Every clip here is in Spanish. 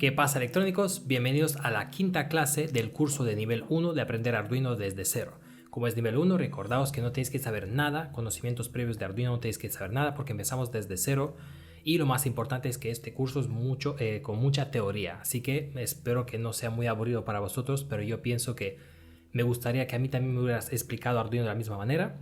¿Qué pasa, electrónicos? Bienvenidos a la quinta clase del curso de nivel 1 de aprender Arduino desde cero. Como es nivel 1, recordaos que no tenéis que saber nada, conocimientos previos de Arduino no tenéis que saber nada porque empezamos desde cero. Y lo más importante es que este curso es con mucha teoría, así que espero que no sea muy aburrido para vosotros, pero yo pienso que me gustaría que a mí también me hubieras explicado Arduino de la misma manera,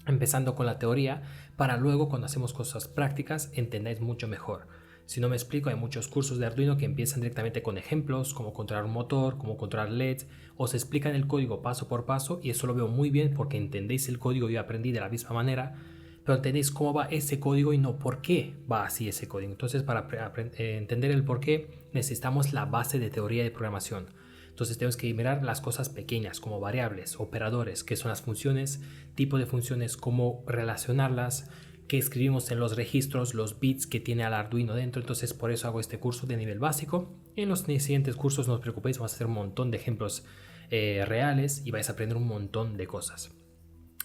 empezando con la teoría, para luego cuando hacemos cosas prácticas entendáis mucho mejor. Si no me explico, hay muchos cursos de Arduino que empiezan directamente con ejemplos, como controlar un motor, como controlar LEDs, os explican el código paso por paso y eso lo veo muy bien porque entendéis el código, yo aprendí de la misma manera, pero entendéis cómo va ese código y no por qué va así ese código. Entonces para entender el por qué necesitamos la base de teoría de programación. Entonces tenemos que mirar las cosas pequeñas como variables, operadores, qué son las funciones, tipo de funciones, cómo relacionarlas, que escribimos en los registros, los bits que tiene el Arduino dentro. Entonces por eso hago este curso de nivel básico. En los siguientes cursos no os preocupéis, vamos a hacer un montón de ejemplos reales y vais a aprender un montón de cosas.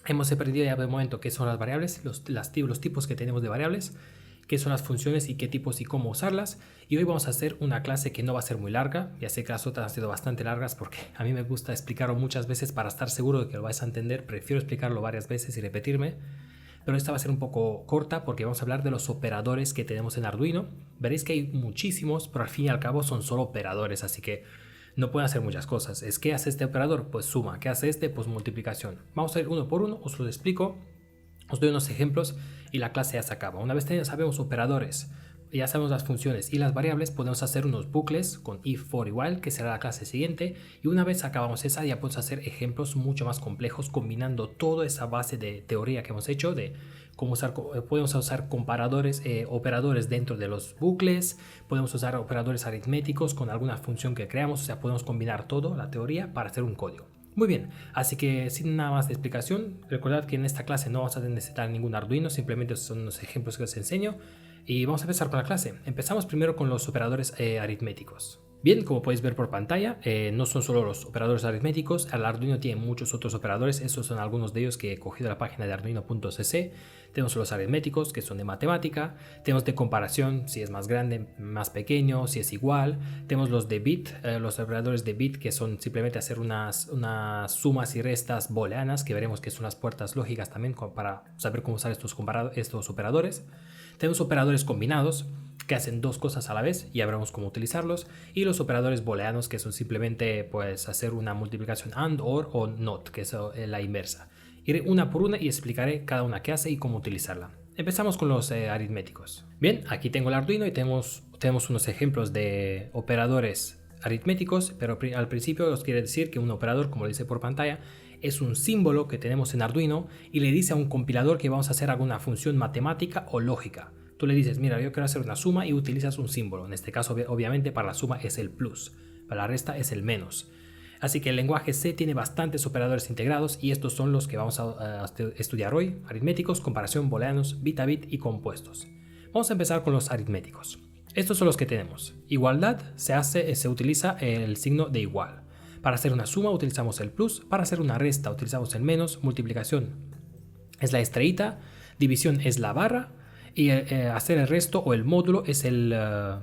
Hemos aprendido ya de momento qué son las variables, los tipos que tenemos de variables, qué son las funciones y qué tipos y cómo usarlas. Y hoy vamos a hacer una clase que no va a ser muy larga. Ya sé que las otras han sido bastante largas porque a mí me gusta explicarlo muchas veces para estar seguro de que lo vais a entender. Prefiero explicarlo varias veces y repetirme. Pero esta va a ser un poco corta porque vamos a hablar de los operadores que tenemos en Arduino. Veréis que hay muchísimos, pero al fin y al cabo son solo operadores, así que no pueden hacer muchas cosas. ¿Qué hace este operador? Pues suma. ¿Qué hace este? Pues multiplicación. Vamos a ir uno por uno, os lo explico, os doy unos ejemplos y la clase ya se acaba. Una vez sabemos operadores, ya sabemos las funciones y las variables, podemos hacer unos bucles con if, for y while, que será la clase siguiente. Y una vez acabamos esa, ya podemos hacer ejemplos mucho más complejos combinando toda esa base de teoría que hemos hecho de cómo podemos usar comparadores, operadores dentro de los bucles, podemos usar operadores aritméticos con alguna función que creamos, o sea, podemos combinar todo, la teoría, para hacer un código. Muy bien, así que sin nada más de explicación, recordad que en esta clase no vamos a necesitar ningún Arduino, simplemente son unos ejemplos que os enseño y vamos a empezar con la clase. Empezamos primero con los operadores aritméticos. Bien, como podéis ver por pantalla, no son solo los operadores aritméticos, el Arduino tiene muchos otros operadores, estos son algunos de ellos que he cogido de la página de arduino.cc. Tenemos los aritméticos que son de matemática, tenemos de comparación, si es más grande, más pequeño, si es igual, tenemos los de bit, los operadores de bit que son simplemente hacer unas sumas y restas booleanas, que veremos que son unas puertas lógicas también para saber cómo usar estos operadores. Tenemos operadores combinados que hacen dos cosas a la vez y ya veremos cómo utilizarlos, y los operadores booleanos que son simplemente pues hacer una multiplicación AND, OR o NOT, que es la inversa. Iré una por una y explicaré cada una que hace y cómo utilizarla. Empezamos con los aritméticos. Bien, aquí tengo el Arduino y tenemos unos ejemplos de operadores aritméticos, pero al principio os quiere decir que un operador, como lo dice por pantalla, es un símbolo que tenemos en Arduino y le dice a un compilador que vamos a hacer alguna función matemática o lógica. Tú le dices, mira, yo quiero hacer una suma y utilizas un símbolo. En este caso, obviamente, para la suma es el plus, para la resta es el menos. Así que el lenguaje C tiene bastantes operadores integrados y estos son los que vamos a estudiar hoy: aritméticos, comparación, booleanos, bit a bit y compuestos. Vamos a empezar con los aritméticos. Estos son los que tenemos. Igualdad se utiliza el signo de igual. Para hacer una suma utilizamos el plus, para hacer una resta utilizamos el menos, multiplicación es la estrellita, división es la barra, y hacer el resto o el módulo es el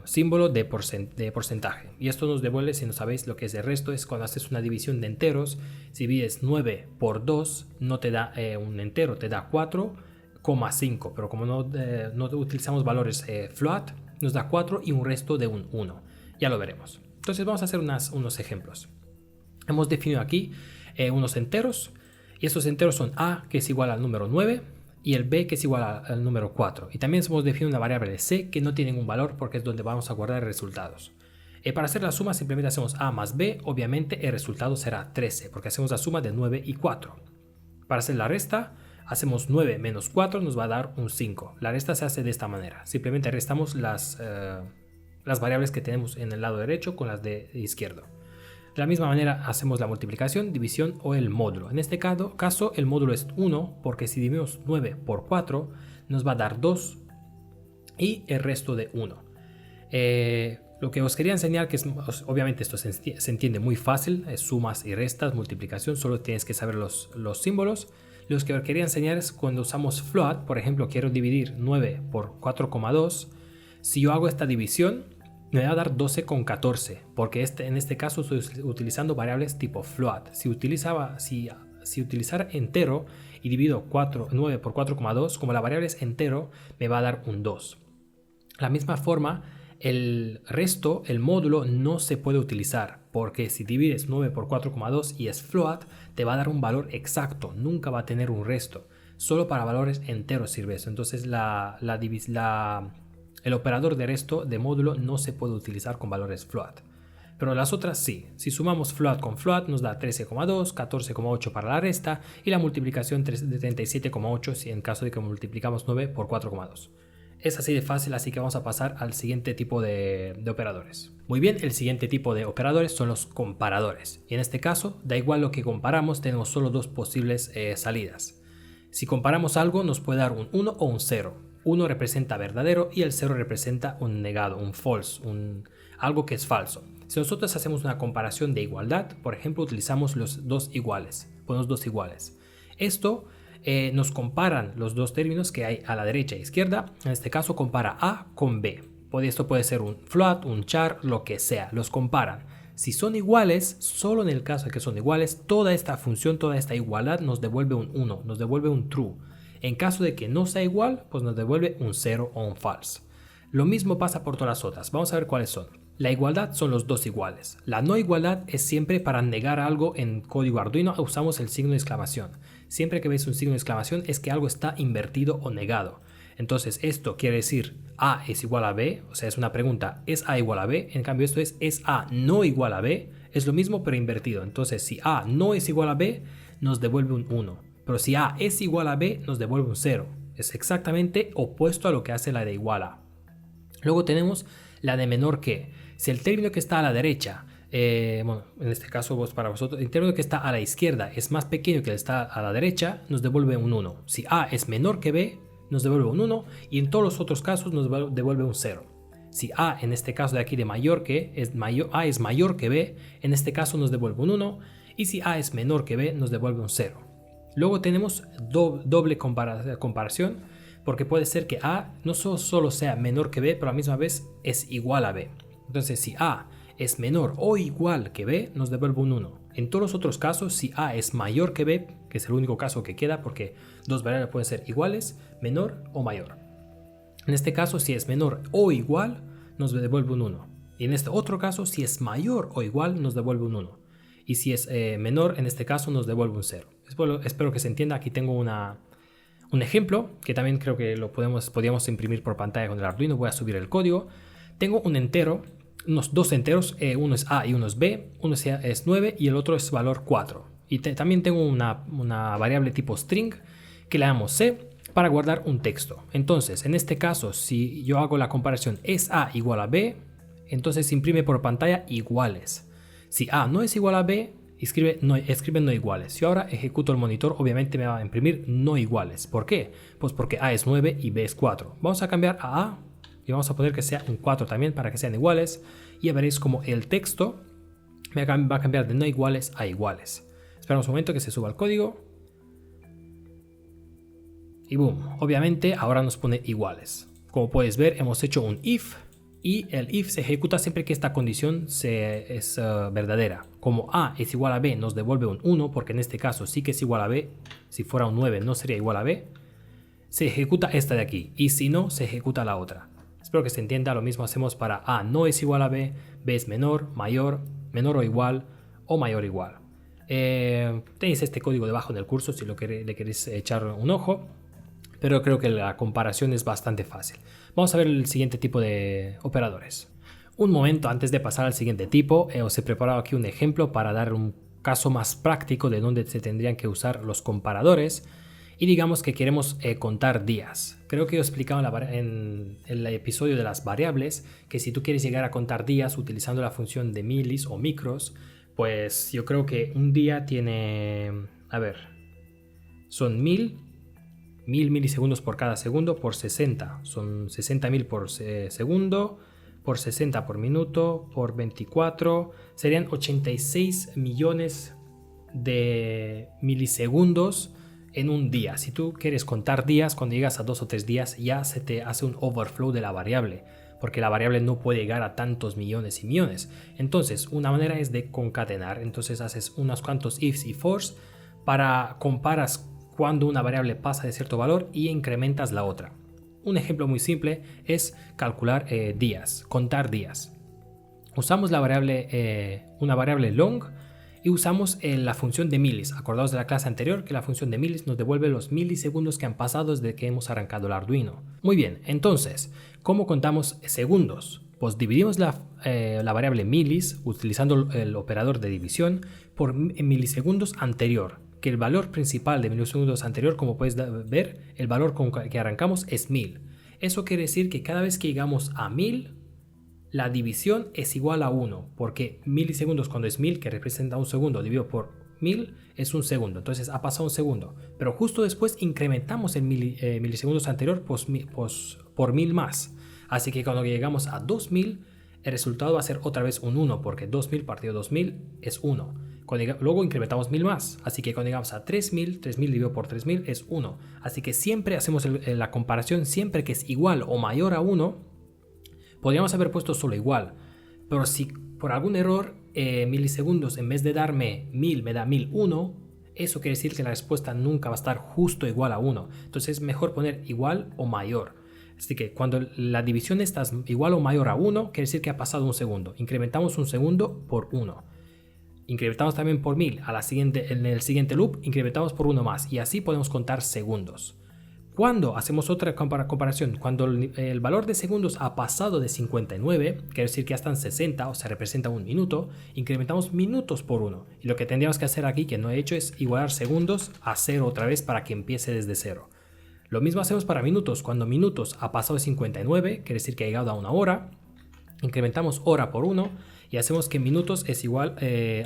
símbolo de porcentaje. Y esto nos devuelve, si no sabéis lo que es el resto, es cuando haces una división de enteros. Si divides 9 por 2 no te da un entero, te da 4,5, pero como no utilizamos valores float, nos da 4 y un resto de un 1. Ya lo veremos. Entonces vamos a hacer unos ejemplos. Hemos definido aquí unos enteros, y estos enteros son a, que es igual al número 9, y el b, que es igual al número 4. Y también hemos definido una variable c que no tiene ningún valor porque es donde vamos a guardar resultados. Para hacer la suma simplemente hacemos a más b, obviamente el resultado será 13 porque hacemos la suma de 9 y 4. Para hacer la resta hacemos 9 menos 4, nos va a dar un 5. La resta se hace de esta manera, simplemente restamos las variables que tenemos en el lado derecho con las de izquierdo. De la misma manera hacemos la multiplicación, división o el módulo. En este caso el módulo es 1 porque si dividimos 9 por 4 nos va a dar 2 y el resto de 1. Lo que os quería enseñar, que es, obviamente esto se entiende muy fácil, es sumas y restas, multiplicación, solo tienes que saber los símbolos. Lo que os quería enseñar es cuando usamos float, por ejemplo quiero dividir 9 por 4,2, si yo hago esta división me va a dar 12,14 porque en este caso estoy utilizando variables tipo float. Si utilizara entero y divido 9 por 4,2, como la variable es entero, me va a dar un 2. De la misma forma, el resto, el módulo, no se puede utilizar porque si divides 9 por 4,2 y es float, te va a dar un valor exacto, nunca va a tener un resto. Solo para valores enteros sirve eso. Entonces el operador de resto de módulo no se puede utilizar con valores float. Pero las otras sí. Si sumamos float con float nos da 13,2, 14,8 para la resta y la multiplicación de 37,8 si en caso de que multiplicamos 9 por 4,2. Es así de fácil, así que vamos a pasar al siguiente tipo de operadores. Muy bien, el siguiente tipo de operadores son los comparadores. Y en este caso, da igual lo que comparamos, tenemos solo dos posibles salidas. Si comparamos algo, nos puede dar un 1 o un 0. 1 representa verdadero y el 0 representa un negado, un false, algo que es falso. Si nosotros hacemos una comparación de igualdad, por ejemplo, utilizamos los dos iguales, ponemos dos iguales. Esto nos comparan los dos términos que hay a la derecha e izquierda. En este caso compara A con B. Esto puede ser un float, un char, lo que sea. Los comparan. Si son iguales, solo en el caso de que son iguales, toda esta función, toda esta igualdad nos devuelve un 1, nos devuelve un true. En caso de que no sea igual, pues nos devuelve un 0 o un false. Lo mismo pasa por todas las otras. Vamos a ver cuáles son. La igualdad son los dos iguales. La no igualdad es siempre para negar algo en código Arduino usamos el signo de exclamación. Siempre que veis un signo de exclamación es que algo está invertido o negado. Entonces esto quiere decir A es igual a B, o sea es una pregunta, ¿es A igual a B? En cambio esto es A no igual a B, es lo mismo pero invertido. Entonces si A no es igual a B nos devuelve un 1, pero si A es igual a B nos devuelve un 0. Es exactamente opuesto a lo que hace la de igual a. Luego tenemos la de menor que. Si el término que está a la derecha, bueno, en este caso para vosotros, el término que está a la izquierda es más pequeño que el que está a la derecha, nos devuelve un 1. Si A es menor que B, nos devuelve un 1 y en todos los otros casos nos devuelve un 0. Si A, en este caso de aquí de mayor que, A es mayor que B, en este caso nos devuelve un 1 y si A es menor que B, nos devuelve un 0. Luego tenemos doble comparación porque puede ser que A no solo sea menor que B, pero a la misma vez es igual a B. Entonces si A es menor o igual que B, nos devuelve un 1. En todos los otros casos, si A es mayor que B, que es el único caso que queda porque dos variables pueden ser iguales, menor o mayor. En este caso, si es menor o igual, nos devuelve un 1. Y en este otro caso, si es mayor o igual, nos devuelve un 1. Y si es menor, en este caso, nos devuelve un 0. Espero que se entienda. Aquí tengo un ejemplo que también creo que podríamos imprimir por pantalla con el Arduino. Voy a subir el código. Tengo un entero, unos dos enteros, uno es A y uno es B, uno es 9 y el otro es valor 4. Y también tengo una variable tipo string que le damos C para guardar un texto. Entonces, en este caso, si yo hago la comparación es A igual a B, entonces imprime por pantalla iguales. Si A no es igual a B, escribe no iguales. Si ahora ejecuto el monitor, obviamente me va a imprimir no iguales. ¿Por qué? Pues porque A es 9 y B es 4. Vamos a cambiar a A y vamos a poner que sea un 4 también para que sean iguales. Y ya veréis como el texto va a cambiar de no iguales a iguales. Esperamos un momento que se suba el código. Y boom, obviamente ahora nos pone iguales. Como puedes ver, hemos hecho un if y el if se ejecuta siempre que esta condición es verdadera. Como A es igual a B, nos devuelve un 1, porque en este caso sí que es igual a B. Si fuera un 9 no sería igual a B. Se ejecuta esta de aquí y si no, se ejecuta la otra. Espero que se entienda. Lo mismo hacemos para A no es igual a B, B es menor, mayor, menor o igual o mayor o igual. Tenéis este código debajo en el curso si le queréis echar un ojo, pero creo que la comparación es bastante fácil. Vamos a ver el siguiente tipo de operadores. Un momento antes de pasar al siguiente tipo, os he preparado aquí un ejemplo para dar un caso más práctico de dónde se tendrían que usar los comparadores. Y digamos que queremos contar días. Creo que yo he explicado en el episodio de las variables que si tú quieres llegar a contar días utilizando la función de milis o micros, pues yo creo que un día tiene, a ver, son 1000 milisegundos por cada segundo por 60. Son 60.000 por segundo, por 60 por minuto, por 24. Serían 86 millones de milisegundos en un día. Si tú quieres contar días, cuando llegas a 2 o 3 días ya se te hace un overflow de la variable, porque la variable no puede llegar a tantos millones y millones. Entonces, una manera es de concatenar. Entonces haces unos cuantos ifs y fors para comparas cuando una variable pasa de cierto valor y incrementas la otra. Un ejemplo muy simple es calcular días, contar días. Usamos una variable long y usamos la función de milis. Acordaos de la clase anterior que la función de milis nos devuelve los milisegundos que han pasado desde que hemos arrancado el Arduino. Muy bien, entonces, ¿cómo contamos segundos? Pues dividimos la variable milis utilizando el operador de división por milisegundos anterior, que el valor principal de milisegundos anterior, como puedes ver, el valor con que arrancamos es 1000. Eso quiere decir que cada vez que llegamos a 1000, la división es igual a 1, porque milisegundos cuando es 1000, que representa un segundo, dividido por 1000 es un segundo, entonces ha pasado un segundo. Pero justo después incrementamos el milisegundos anterior por 1000 más. Así que cuando llegamos a 2000, el resultado va a ser otra vez un 1, porque 2000 partido 2000 es 1. Luego incrementamos 1000 más, así que cuando llegamos a 3000, 3000 dividido por 3000 es 1. Así que siempre hacemos la comparación, siempre que es igual o mayor a 1, podríamos haber puesto solo igual, pero si por algún error milisegundos en vez de darme 1000 me da 1001, eso quiere decir que la respuesta nunca va a estar justo igual a 1. Entonces es mejor poner igual o mayor. Así que cuando la división está igual o mayor a 1, quiere decir que ha pasado un segundo. Incrementamos un segundo por 1. Incrementamos también por 1000. En el siguiente loop incrementamos por 1 más. Y así podemos contar segundos. Cuando hacemos otra comparación, cuando el valor de segundos ha pasado de 59, quiere decir que ya están 60, o sea, representa un minuto, incrementamos minutos por 1. Y lo que tendríamos que hacer aquí, que no he hecho, es igualar segundos a 0 otra vez para que empiece desde 0. Lo mismo hacemos para minutos. Cuando minutos ha pasado de 59, quiere decir que ha llegado a una hora, incrementamos hora por 1 y hacemos que minutos es igual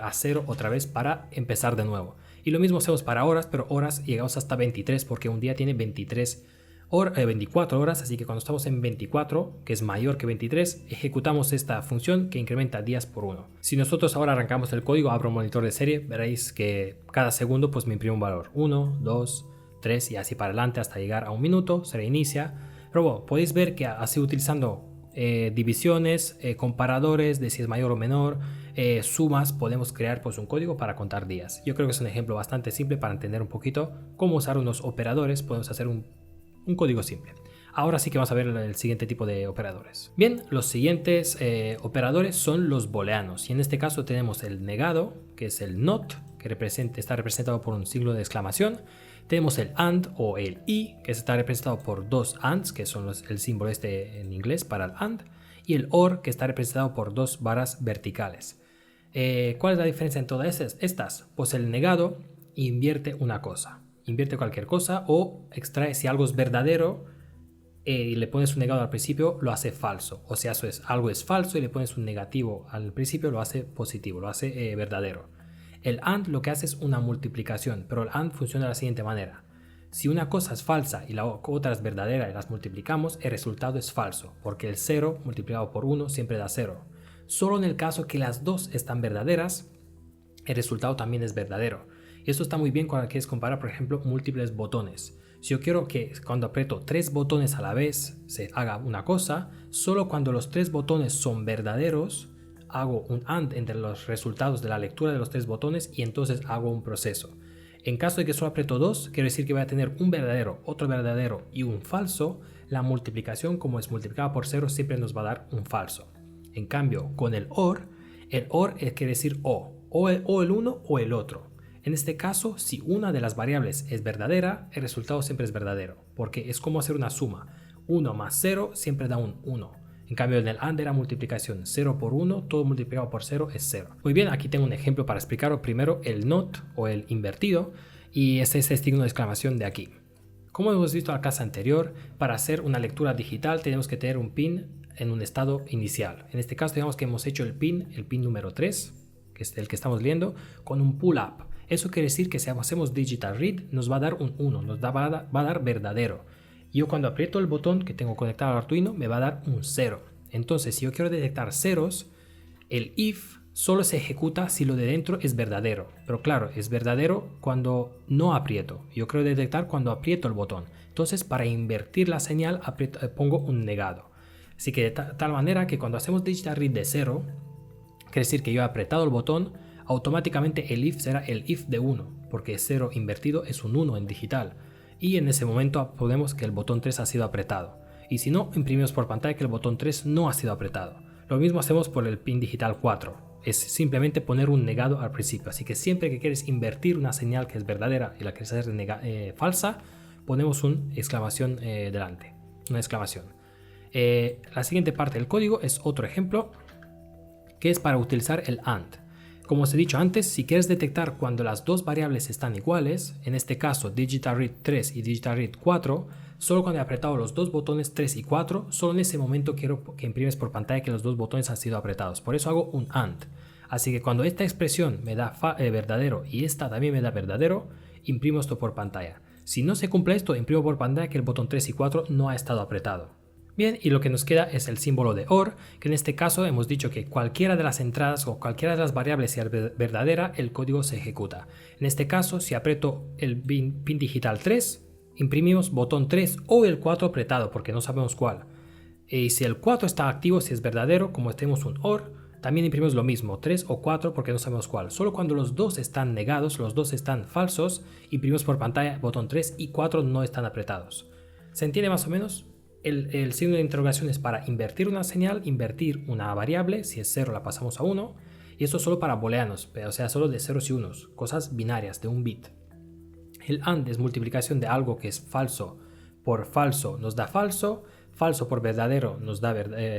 a 0 otra vez para empezar de nuevo. Y lo mismo hacemos para horas, pero horas llegamos hasta 23 porque un día tiene 24 horas, así que cuando estamos en 24, que es mayor que 23, ejecutamos esta función que incrementa días por 1. Si nosotros ahora arrancamos el código, abro un monitor de serie, veréis que cada segundo pues me imprime un valor, 1, 2, 3 y así para adelante hasta llegar a un minuto, se reinicia. Pero bueno, podéis ver que así utilizando divisiones, comparadores de si es mayor o menor, sumas, podemos crear pues un código para contar días. Yo creo que es un ejemplo bastante simple para entender un poquito cómo usar unos operadores. Podemos hacer un código simple. Ahora sí que vamos a ver el siguiente tipo de operadores. Bien, los siguientes operadores son los booleanos y en este caso tenemos el negado, que es el not, que está representado por un signo de exclamación. Tenemos el AND o el I, que está representado por dos ANDs, que son el símbolo en inglés para el AND, y el OR, que está representado por dos barras verticales. ¿Cuál es la diferencia en todas estas? Pues el negado invierte una cosa, invierte cualquier cosa o extrae si algo es verdadero y le pones un negado al principio, lo hace falso. O sea, algo es falso y le pones un negativo al principio, lo hace positivo, lo hace verdadero. El AND lo que hace es una multiplicación, pero el AND funciona de la siguiente manera. Si una cosa es falsa y la otra es verdadera y las multiplicamos, el resultado es falso, porque el 0 multiplicado por 1 siempre da 0. Solo en el caso que las dos están verdaderas, el resultado también es verdadero. Y esto está muy bien cuando quieres comparar, por ejemplo, múltiples botones. Si yo quiero que cuando aprieto 3 botones a la vez se haga una cosa, solo cuando los 3 botones son verdaderos, hago un AND entre los resultados de la lectura de los 3 botones y entonces hago un proceso. En caso de que solo aprieto 2, quiere decir que voy a tener un verdadero, otro verdadero y un falso. La multiplicación, como es multiplicada por 0, siempre nos va a dar un falso. En cambio, con el OR quiere decir o el uno o el otro. En este caso, si una de las variables es verdadera, el resultado siempre es verdadero, porque es como hacer una suma. 1 más 0 siempre da un 1. En cambio, en el AND era multiplicación 0 por 1, todo multiplicado por 0 es 0. Muy bien, aquí tengo un ejemplo para explicaros primero el NOT o el invertido y este es el signo de exclamación de aquí. Como hemos visto en la clase anterior, para hacer una lectura digital tenemos que tener un pin en un estado inicial. En este caso, digamos que hemos hecho el pin número 3, que es el que estamos leyendo, con un pull up. Eso quiere decir que si hacemos digital read nos va a dar un 1, va a dar verdadero. Yo cuando aprieto el botón que tengo conectado al Arduino me va a dar un 0. Entonces si yo quiero detectar ceros, el if solo se ejecuta si lo de dentro es verdadero. Pero claro, es verdadero cuando no aprieto. Yo quiero detectar cuando aprieto el botón. Entonces para invertir la señal pongo un negado. Así que de tal manera que cuando hacemos digital read de 0, quiere decir que yo he apretado el botón, automáticamente el if será el if de 1, porque 0 invertido es un 1 en digital. Y en ese momento podemos que el botón 3 ha sido apretado. Y si no, imprimimos por pantalla que el botón 3 no ha sido apretado. Lo mismo hacemos por el pin digital 4. Es simplemente poner un negado al principio. Así que siempre que quieres invertir una señal que es verdadera y la quieres hacer falsa, ponemos una exclamación delante. Una exclamación. La siguiente parte del código es otro ejemplo, que es para utilizar el AND. Como os he dicho antes, si quieres detectar cuando las dos variables están iguales, en este caso digital read 3 y digital read 4, solo cuando he apretado los dos botones 3 y 4, solo en ese momento quiero que imprimes por pantalla que los dos botones han sido apretados. Por eso hago un AND. Así que cuando esta expresión me da verdadero y esta también me da verdadero, imprimo esto por pantalla. Si no se cumple esto, imprimo por pantalla que el botón 3 y 4 no ha estado apretado. Bien, y lo que nos queda es el símbolo de OR, que en este caso hemos dicho que cualquiera de las entradas o cualquiera de las variables sea verdadera, el código se ejecuta. En este caso, si aprieto el pin digital 3, imprimimos botón 3 o el 4 apretado, porque no sabemos cuál. Y si el 4 está activo, si es verdadero, como tenemos un OR, también imprimimos lo mismo, 3 o 4 porque no sabemos cuál. Solo cuando los dos están negados, los dos están falsos, imprimimos por pantalla botón 3 y 4 no están apretados. ¿Se entiende más o menos? El signo de interrogación es para invertir una señal, invertir una variable, si es 0 la pasamos a 1, y esto solo para booleanos, o sea, solo de ceros y unos, cosas binarias de un bit. El AND es multiplicación de algo que es falso por falso nos da falso, falso por verdadero nos da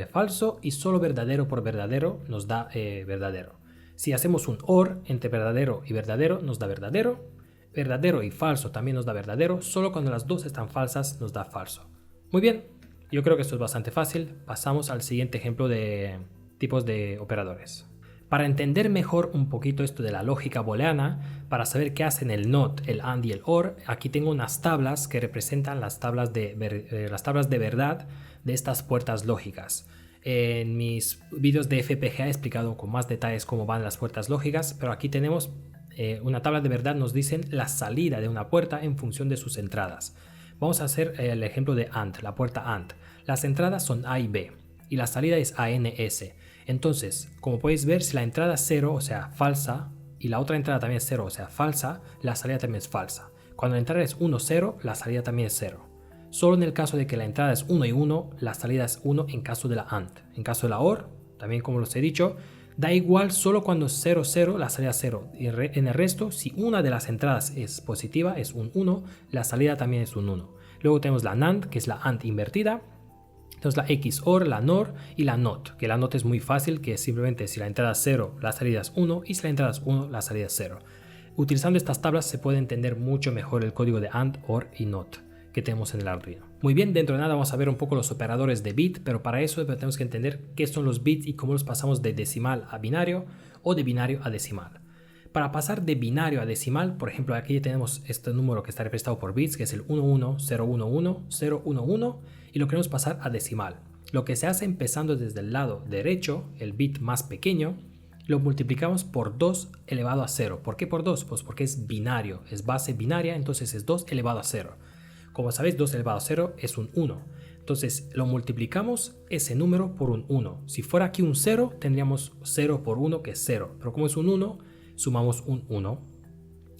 falso y solo verdadero por verdadero nos da verdadero. Si hacemos un OR entre verdadero y verdadero nos da verdadero, verdadero y falso también nos da verdadero, solo cuando las dos están falsas nos da falso. Muy bien, yo creo que esto es bastante fácil. Pasamos al siguiente ejemplo de tipos de operadores. Para entender mejor un poquito esto de la lógica booleana, para saber qué hacen el NOT, el AND y el OR, aquí tengo unas tablas que representan las tablas de verdad de estas puertas lógicas. En mis vídeos de FPGA he explicado con más detalles cómo van las puertas lógicas, pero aquí tenemos una tabla de verdad, nos dicen la salida de una puerta en función de sus entradas. Vamos a hacer el ejemplo de AND, la puerta AND. Las entradas son A y B y la salida es ANS. Entonces, como podéis ver, si la entrada es 0, o sea, falsa, y la otra entrada también es 0, o sea, falsa, la salida también es falsa. Cuando la entrada es 1, 0, la salida también es 0. Solo en el caso de que la entrada es 1 y 1, la salida es 1 en caso de la AND. En caso de la OR, también como os he dicho, da igual solo cuando es 0, 0, la salida es 0. Y en el resto, si una de las entradas es positiva, es un 1, la salida también es un 1. Luego tenemos la NAND, que es la AND invertida. Tenemos la XOR, la NOR y la NOT, que la NOT es muy fácil, que es simplemente si la entrada es 0, la salida es 1, y si la entrada es 1, la salida es 0. Utilizando estas tablas se puede entender mucho mejor el código de AND, OR y NOT que tenemos en el Arduino. Muy bien, dentro de nada vamos a ver un poco los operadores de bit, pero para eso tenemos que entender qué son los bits y cómo los pasamos de decimal a binario o de binario a decimal. Para pasar de binario a decimal, por ejemplo, aquí tenemos este número que está representado por bits, que es el 11011011 y lo queremos pasar a decimal. Lo que se hace empezando desde el lado derecho, el bit más pequeño, lo multiplicamos por 2 elevado a 0. ¿Por qué por 2? Pues porque es binario, es base binaria, entonces es 2 elevado a 0. Como sabéis, 2 elevado a 0 es un 1. Entonces lo multiplicamos ese número por un 1. Si fuera aquí un 0, tendríamos 0 por 1, que es 0. Pero como es un 1, sumamos un 1.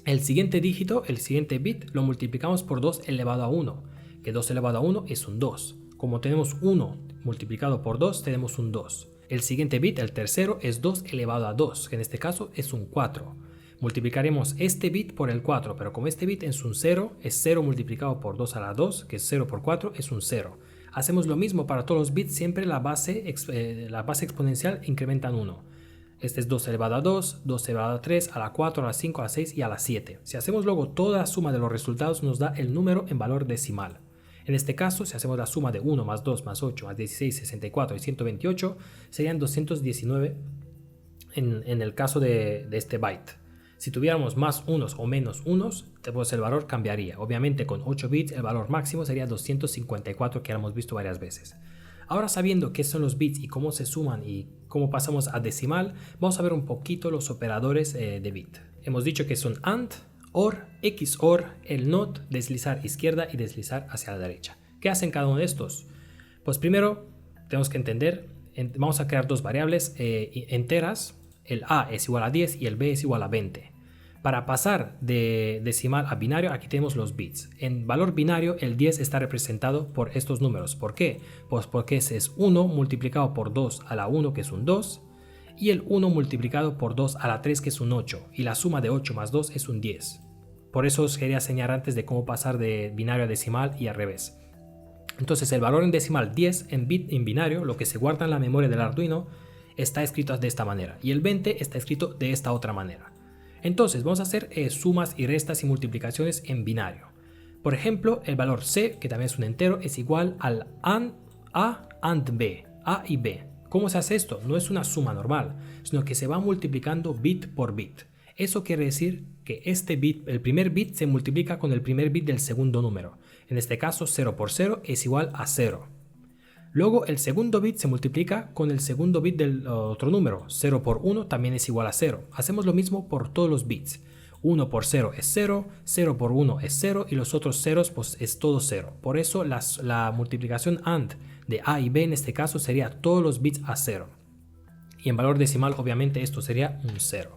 El siguiente dígito, el siguiente bit, lo multiplicamos por 2 elevado a 1. Que 2 elevado a 1 es un 2. Como tenemos 1 multiplicado por 2, tenemos un 2. El siguiente bit, el tercero, es 2 elevado a 2, que en este caso es un 4. Multiplicaremos este bit por el 4, pero como este bit es un 0, es 0 multiplicado por 2 a la 2, que es 0 por 4, es un 0. Hacemos lo mismo para todos los bits, siempre la base exponencial incrementa en 1. Este es 2 elevado a 2, 2 elevado a 3, a la 4, a la 5, a la 6 y a la 7. Si hacemos luego toda la suma de los resultados nos da el número en valor decimal. En este caso, si hacemos la suma de 1 más 2 más 8 más 16, 64 y 128, serían 219 en el caso de este byte. Si tuviéramos más unos o menos unos, pues el valor cambiaría. Obviamente con 8 bits el valor máximo sería 254, que ya hemos visto varias veces. Ahora, sabiendo qué son los bits y cómo se suman y cómo pasamos a decimal, vamos a ver un poquito los operadores de bit. Hemos dicho que son AND, OR, XOR, el NOT, deslizar izquierda y deslizar hacia la derecha. ¿Qué hacen cada uno de estos? Pues primero tenemos que entender, vamos a crear dos variables enteras, el a es igual a 10 y el b es igual a 20. Para pasar de decimal a binario, aquí tenemos los bits. En valor binario, el 10 está representado por estos números. ¿Por qué? Pues porque ese es 1 multiplicado por 2 a la 1, que es un 2, y el 1 multiplicado por 2 a la 3, que es un 8, y la suma de 8 más 2 es un 10. Por eso os quería enseñar antes de cómo pasar de binario a decimal y al revés. Entonces el valor en decimal 10 en binario, lo que se guarda en la memoria del Arduino, está escrito de esta manera, y el 20 está escrito de esta otra manera. Entonces vamos a hacer sumas y restas y multiplicaciones en binario. Por ejemplo, el valor c, que también es un entero, es igual al a and b, a y b. ¿Cómo se hace esto? No es una suma normal, sino que se va multiplicando bit por bit. Eso quiere decir que este bit, el primer bit, se multiplica con el primer bit del segundo número. En este caso, 0 por 0 es igual a 0. Luego el segundo bit se multiplica con el segundo bit del otro número. 0 por 1 también es igual a 0. Hacemos lo mismo por todos los bits. 1 por 0 es 0, 0 por 1 es 0 y los otros ceros pues es todo 0. Por eso la multiplicación AND de A y B en este caso sería todos los bits a 0. Y en valor decimal obviamente esto sería un 0.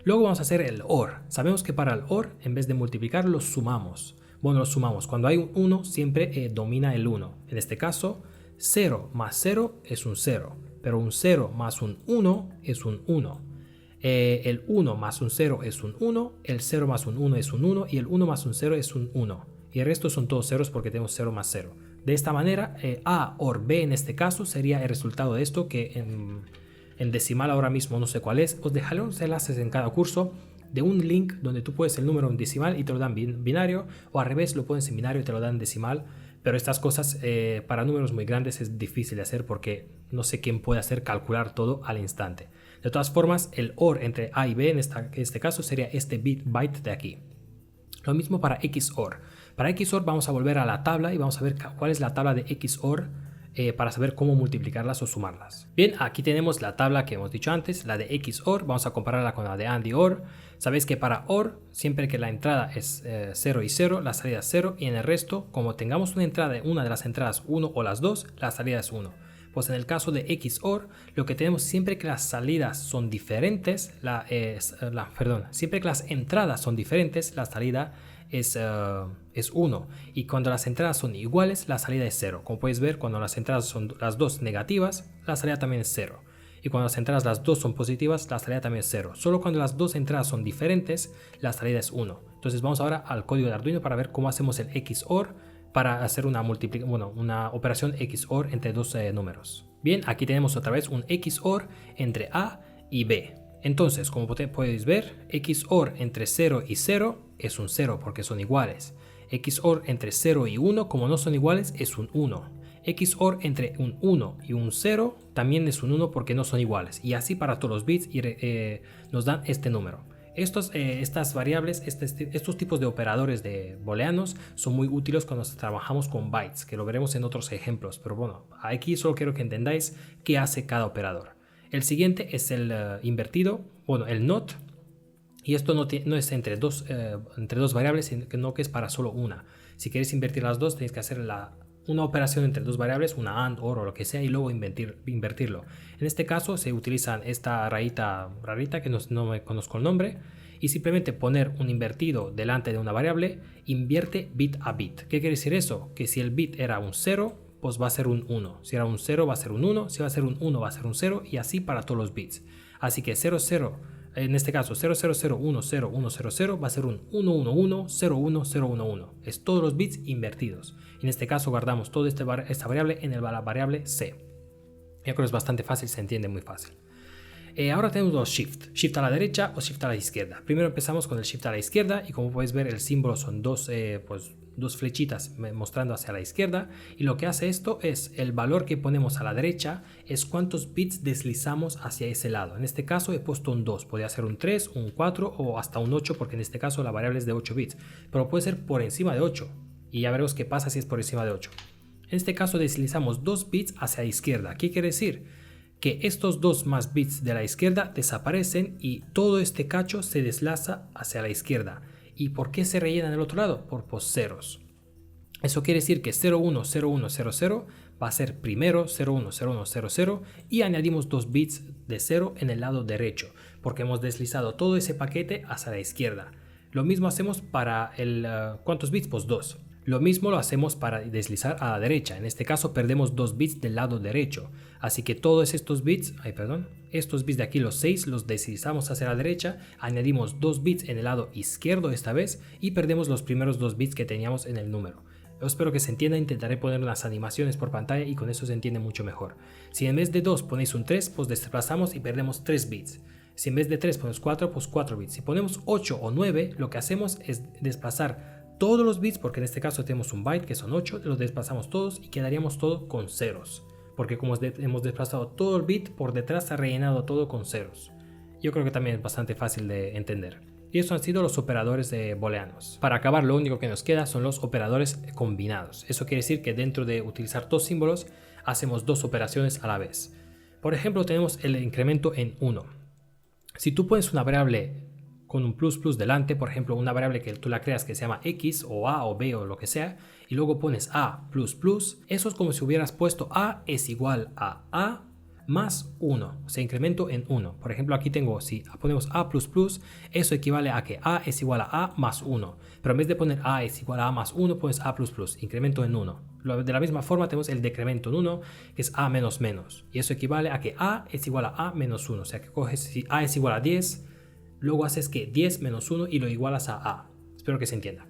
Luego vamos a hacer el OR. Sabemos que para el OR en vez de multiplicar los sumamos. Bueno, los sumamos. Cuando hay un 1 siempre domina el 1. En este caso 0 más 0 es un 0, pero un 0 más un 1 es un 1. El 1 más un 0 es un 1, el 0 más un 1 es un 1 y el 1 más un 0 es un 1. Y el resto son todos ceros porque tenemos 0 más 0. De esta manera, A OR B en este caso sería el resultado de esto, que en decimal ahora mismo no sé cuál es. Os dejaré los enlaces en cada curso de un link donde tú puedes el número en decimal y te lo dan binario, o al revés lo pones en binario y te lo dan decimal. Pero estas cosas para números muy grandes es difícil de hacer porque no sé quién puede hacer calcular todo al instante. De todas formas, el OR entre A y B en este caso sería este byte de aquí. Lo mismo para XOR. Para XOR vamos a volver a la tabla y vamos a ver cuál es la tabla de XOR para saber cómo multiplicarlas o sumarlas. Bien, aquí tenemos la tabla que hemos dicho antes, la de XOR. Vamos a compararla con la de AND y OR. Sabéis que para OR, siempre que la entrada es 0 y 0, la salida es 0, y en el resto, como tengamos una de las entradas 1 o las dos, la salida es 1. Pues en el caso de XOR, lo que tenemos siempre que las salidas son diferentes, siempre que las entradas son diferentes, la salida es 1. Y cuando las entradas son iguales, la salida es 0. Como puedes ver, cuando las entradas son las dos negativas, la salida también es 0. Y cuando las entradas las dos son positivas, la salida también es 0. Solo cuando las dos entradas son diferentes, la salida es 1. Entonces vamos ahora al código de Arduino para ver cómo hacemos el XOR para hacer una operación XOR entre dos números. Bien, aquí tenemos otra vez un XOR entre A y B. Entonces, como podéis ver, XOR entre 0 y 0 es un 0 porque son iguales. XOR entre 0 y 1, como no son iguales, es un 1. XOR entre un 1 y un 0 también es un 1 porque no son iguales. Y así para todos los bits nos dan este número. Estas variables, estos tipos de operadores de booleanos son muy útiles cuando trabajamos con bytes, que lo veremos en otros ejemplos. Pero bueno, aquí solo quiero que entendáis qué hace cada operador. El siguiente es el invertido, el NOT. Y esto no es entre dos variables, sino que es para solo una. Si queréis invertir las dos, tenéis que hacer una operación entre dos variables, una AND, OR o lo que sea, y luego invertirlo. En este caso se utilizan esta rarita que no me conozco el nombre, y simplemente poner un invertido delante de una variable invierte bit a bit. ¿Qué quiere decir eso? Que si el bit era un 0, pues va a ser un 1. Si era un 0 va a ser un 1, si va a ser un 1 va a ser un 0, y así para todos los bits. Así que 0, 0, en este caso 0, 0, 0, 1, 0, 1, 0, 0 va a ser un 1, 1, 1, 0, 1, 0, 1, 1. Es todos los bits invertidos. En este caso guardamos toda esta variable en la variable C. Yo creo que es bastante fácil, se entiende muy fácil. Ahora tenemos los shift. Shift a la derecha o shift a la izquierda. Primero empezamos con el shift a la izquierda y como puedes ver el símbolo son dos flechitas mostrando hacia la izquierda, y lo que hace esto es el valor que ponemos a la derecha es cuántos bits deslizamos hacia ese lado. En este caso he puesto un 2, podría ser un 3, un 4 o hasta un 8 porque en este caso la variable es de 8 bits, pero puede ser por encima de 8 y ya veremos qué pasa si es por encima de 8. En este caso deslizamos 2 bits hacia la izquierda. ¿Qué quiere decir? Que estos 2 más bits de la izquierda desaparecen y todo este cacho se desliza hacia la izquierda. ¿Y por qué se rellena del otro lado? Por ceros. Eso quiere decir que 010100 va a ser primero 010100 y añadimos 2 bits de 0 en el lado derecho, porque hemos deslizado todo ese paquete hacia la izquierda. Lo mismo hacemos para el... ¿cuántos bits? Pues 2. Lo mismo lo hacemos para deslizar a la derecha. En este caso perdemos 2 bits del lado derecho. Así que todos estos bits, estos bits de aquí, los 6, los deslizamos hacia la derecha. Añadimos 2 bits en el lado izquierdo esta vez y perdemos los primeros 2 bits que teníamos en el número. Yo espero que se entienda, intentaré poner unas animaciones por pantalla y con eso se entiende mucho mejor. Si en vez de 2 ponéis un 3, pues desplazamos y perdemos 3 bits. Si en vez de 3 ponemos 4, pues 4 bits. Si ponemos 8 o 9, lo que hacemos es desplazar todos los bits, porque en este caso tenemos un byte que son 8, los desplazamos todos y quedaríamos todo con ceros. Porque como hemos desplazado todo el bit, por detrás se ha rellenado todo con ceros. Yo creo que también es bastante fácil de entender. Y estos han sido los operadores booleanos. Para acabar, lo único que nos queda son los operadores combinados. Eso quiere decir que dentro de utilizar dos símbolos, hacemos dos operaciones a la vez. Por ejemplo, tenemos el incremento en 1. Si tú pones una variable con un plus plus delante, por ejemplo, una variable que tú la creas que se llama x o a o b o lo que sea, y luego pones a plus plus, eso es como si hubieras puesto a es igual a más 1, o sea, incremento en 1. Por ejemplo, aquí tengo, si ponemos a plus plus, eso equivale a que a es igual a más 1. Pero en vez de poner a es igual a más 1, pones a plus plus, incremento en 1. De la misma forma tenemos el decremento en 1, que es a menos menos. Y eso equivale a que a es igual a menos 1. O sea, que coges, si a es igual a 10, luego haces que 10 menos 1 y lo igualas a a. Espero que se entienda.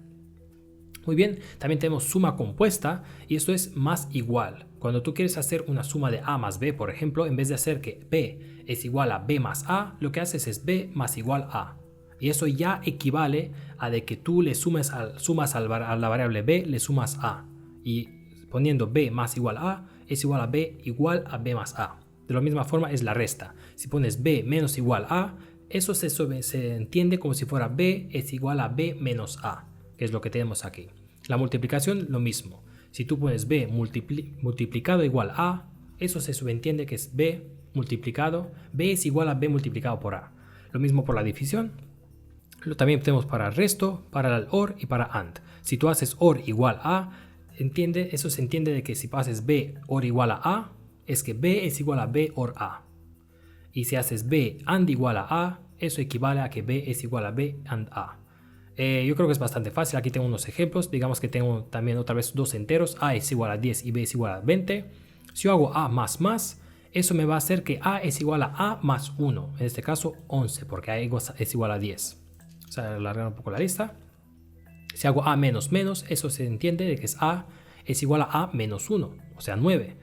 Muy bien, también tenemos suma compuesta y esto es más igual. Cuando tú quieres hacer una suma de a más b, por ejemplo, en vez de hacer que b es igual a b más a, lo que haces es b más igual a. Y eso ya equivale a de que tú le sumas a la variable b, le sumas a. Y poniendo b más igual a, es igual a b más a. De la misma forma es la resta. Si pones b menos igual a, eso se entiende como si fuera b es igual a b menos a, que es lo que tenemos aquí. La multiplicación, lo mismo. Si tú pones b multiplicado igual a, eso se subentiende que es b multiplicado, b es igual a b multiplicado por a. Lo mismo por la división. También tenemos para el resto, para el OR y para AND. Si tú haces OR igual a, eso se entiende de que si haces b OR igual a, es que b es igual a b OR a. Y si haces b AND igual a, eso equivale a que b es igual a b AND a. Yo creo que es bastante fácil. Aquí tengo unos ejemplos. Digamos que tengo también otra vez dos enteros. A es igual a 10 y b es igual a 20. Si yo hago a más, eso me va a hacer que a es igual a más 1. En este caso 11, porque a es igual a 10. O sea, alargar un poco la lista. Si hago a menos menos, eso se entiende de que a es igual a menos 1, o sea 9.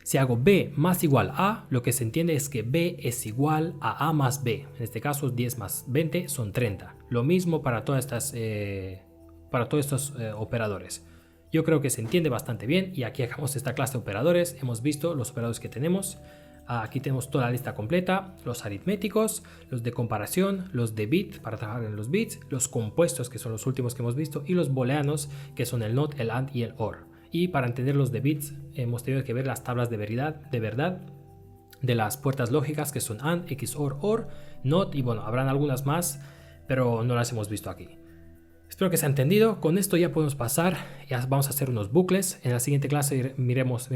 Si hago b más igual a, lo que se entiende es que b es igual a más b. En este caso 10 más 20 son 30. Lo mismo para todos estos operadores. Yo creo que se entiende bastante bien y aquí acabamos esta clase de operadores. Hemos visto los operadores que tenemos. Aquí tenemos toda la lista completa, los aritméticos, los de comparación, los de bit para trabajar en los bits, los compuestos que son los últimos que hemos visto y los booleanos que son el NOT, el AND y el OR. Y para entender los de bits hemos tenido que ver las tablas de verdad de las puertas lógicas que son AND, XOR, OR, NOT y bueno, habrán algunas más, pero no las hemos visto aquí. Espero que se ha entendido. Con esto ya podemos pasar, ya vamos a hacer unos bucles. En la siguiente clase miraremos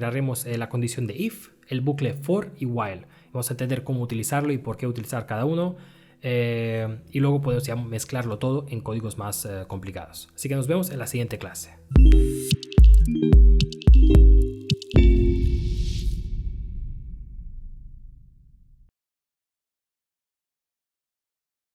la condición de if, el bucle for y while. Vamos a entender cómo utilizarlo y por qué utilizar cada uno. Y luego podemos ya mezclarlo todo en códigos más complicados. Así que nos vemos en la siguiente clase.